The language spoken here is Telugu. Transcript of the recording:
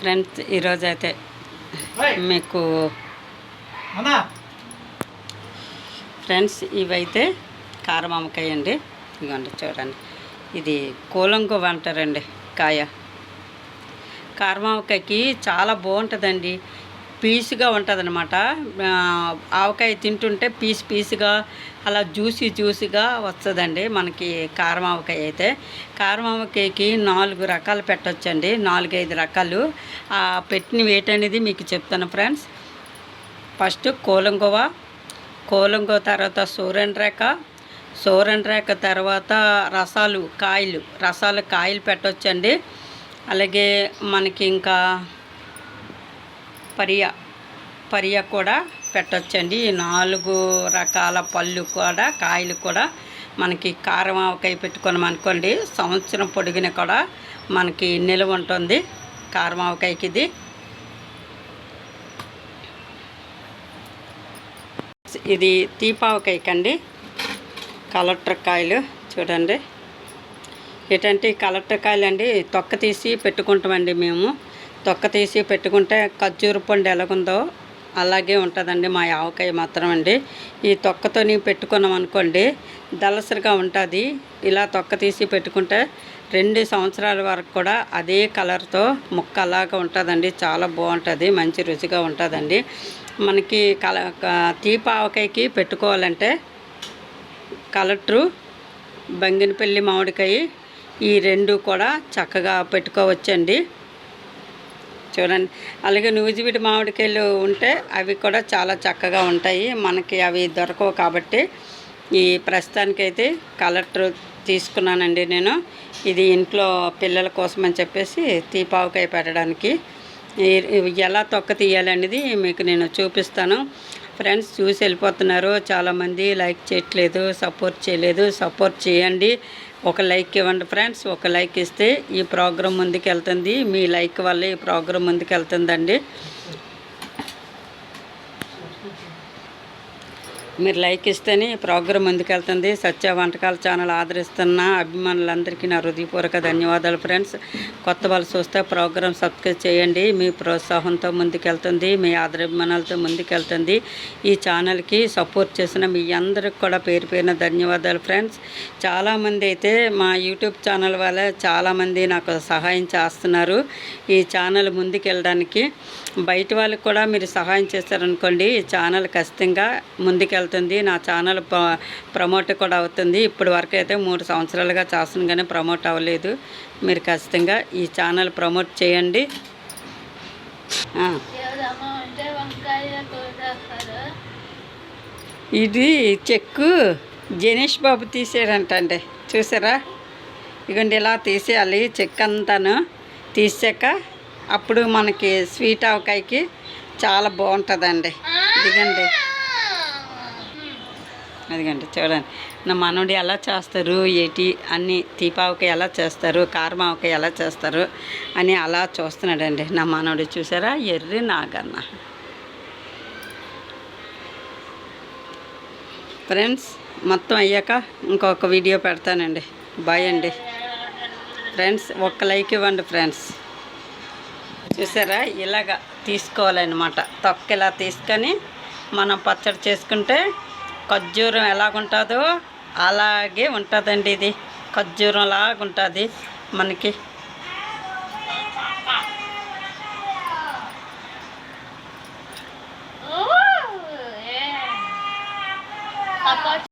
ఫ్రెండ్స్ ఈరోజు అయితే మీకు ఫ్రెండ్స్ ఇవైతే కారమామకాయ అండి. ఇదిగోండి చూడండి, ఇది కోలంగోవ అంటారండి కాయ. కారమామకాయకి చాలా బాగుంటుందండి, పీసుగా ఉంటుంది అనమాట. ఆవకాయ తింటుంటే పీసుగా అలా జ్యూసీగా వస్తుందండి మనకి కారమావకాయ అయితే. కారమావకాయకి 4 రకాలు పెట్టొచ్చండి, 4-5 రకాలు. పెట్టిన వేట్ అనేది మీకు చెప్తాను ఫ్రెండ్స్. ఫస్ట్ కోలంగోవ తర్వాత సూరన్ రేఖ తర్వాత రసాలు కాయలు పెట్టొచ్చండి. అలాగే మనకి ఇంకా పరియ కూడా పెట్టొచ్చండి. ఈ 4 రకాల కాయలు కూడా మనకి కారం ఆవకాయ పెట్టుకున్నాం అనుకోండి, సంవత్సరం పొడిగిన కూడా మనకి నిల్వ ఉంటుంది కారం ఆవకాయకి. ఇది తీపావకాయకండి. కలెక్టర్ కాయలు చూడండి, ఏంటంటే కలెక్టర్ కాయలు అండి. తొక్క తీసి పెట్టుకుంటామండి మేము. తొక్క తీసి పెట్టుకుంటే ఖర్జూర పండు ఎలాగుందో అలాగే ఉంటుందండి మా ఆవకాయ మాత్రం అండి. ఈ తొక్కతోని పెట్టుకున్నాం అనుకోండి దళసరిగా ఉంటుంది. ఇలా తొక్క తీసి పెట్టుకుంటే 2 సంవత్సరాల వరకు కూడా అదే కలర్తో ముక్క అలాగా ఉంటుందండి. చాలా బాగుంటుంది, మంచి రుచిగా ఉంటుందండి. మనకి తీపావకాయకి పెట్టుకోవాలంటే కలెక్టరు, బంగినపల్లి మామిడికాయ, ఈ 2 కూడా చక్కగా పెట్టుకోవచ్చండి. చూడండి, అలాగే నూజివీడి మామిడికాయలు ఉంటే అవి కూడా చాలా చక్కగా ఉంటాయి. మనకి అవి దొరకవు కాబట్టి ఈ ప్రస్తుతానికైతే కలెక్టర్ తీసుకున్నానండి నేను. ఇది ఇంట్లో పిల్లల కోసం అని చెప్పేసి తీపావకాయ పెట్టడానికి. ఎలా తొక్క తీయాలనేది మీకు నేను చూపిస్తాను. ఫ్రెండ్స్ చూసి వెళ్ళిపోతున్నారు చాలామంది, లైక్ చేయట్లేదు, సపోర్ట్ చేయలేదు. సపోర్ట్ చేయండి, ఒక లైక్ ఇవ్వండి ఫ్రెండ్స్. ఒక లైక్ ఇస్తే ఈ ప్రోగ్రాం ముందుకు వెళ్తుంది. మీ లైక్ వల్ల ఈ ప్రోగ్రాం ముందుకు వెళ్తుందండి. మీరు లైక్ ఇస్తేనే ప్రోగ్రాం ముందుకెళ్తుంది. సత్య వంటకాల ఛానల్ ఆదరిస్తున్న అభిమానులందరికీ నా హృదయపూర్వక ధన్యవాదాలు ఫ్రెండ్స్. కొత్త వాళ్ళు చూస్తే ప్రోగ్రాం సబ్స్క్రైబ్ చేయండి. మీ ప్రోత్సాహంతో ముందుకెళ్తుంది, మీ ఆదరాభిమానాలతో ముందుకెళ్తుంది. ఈ ఛానల్కి సపోర్ట్ చేసిన మీ అందరికి కూడా పేరు పేరున ధన్యవాదాలు ఫ్రెండ్స్. చాలామంది అయితే మా యూట్యూబ్ ఛానల్ వల్ల చాలామంది నాకు సహాయం చేస్తున్నారు ఈ ఛానల్ ముందుకెళ్ళడానికి. బయట వాళ్ళకి కూడా మీరు సహాయం చేస్తారనుకోండి, ఈ ఛానల్ ఖచ్చితంగా ముందుకెళ్తుంది. నా ఛానల్ ప్రమోట్ కూడా అవుతుంది. ఇప్పటి వరకు అయితే 3 సంవత్సరాలుగా చేస్తాను కానీ ప్రమోట్ అవ్వలేదు. మీరు ఖచ్చితంగా ఈ ఛానల్ ప్రమోట్ చేయండి. ఇది చెక్కు జనీష్ బాబు తీసాడంటండి, చూసారా? ఇగోండి ఇలా తీసేయాలి చెక్ అంతాను. తీసాక అప్పుడు మనకి స్వీట్ ఆవకాయకి చాలా బాగుంటుందండి. అదిగండి చూడండి, నా మనోడు ఎలా చేస్తారు అన్నీ, తీపావకాయ ఎలా చేస్తారు, కారమావకాయ ఎలా చేస్తారు అని అలా చూస్తున్నాడండి నా మనోడు. చూసారా, ఎర్రి నాగన్న. ఫ్రెండ్స్ మొత్తం అయ్యాక ఇంకొక వీడియో పెడతానండి. బాయ్ అండి ఫ్రెండ్స్. ఒక్క లైక్ ఇవ్వండి ఫ్రెండ్స్. చూసారా, ఇలాగ తీసుకోవాలన్నమాట. తొక్క ఇలా తీసుకొని మనం పచ్చడి చేసుకుంటే ఖర్జూరం ఎలాగుంటుందో అలాగే ఉంటుందండి. ఇది ఖర్జూరం లాగా ఉంటుంది మనకి.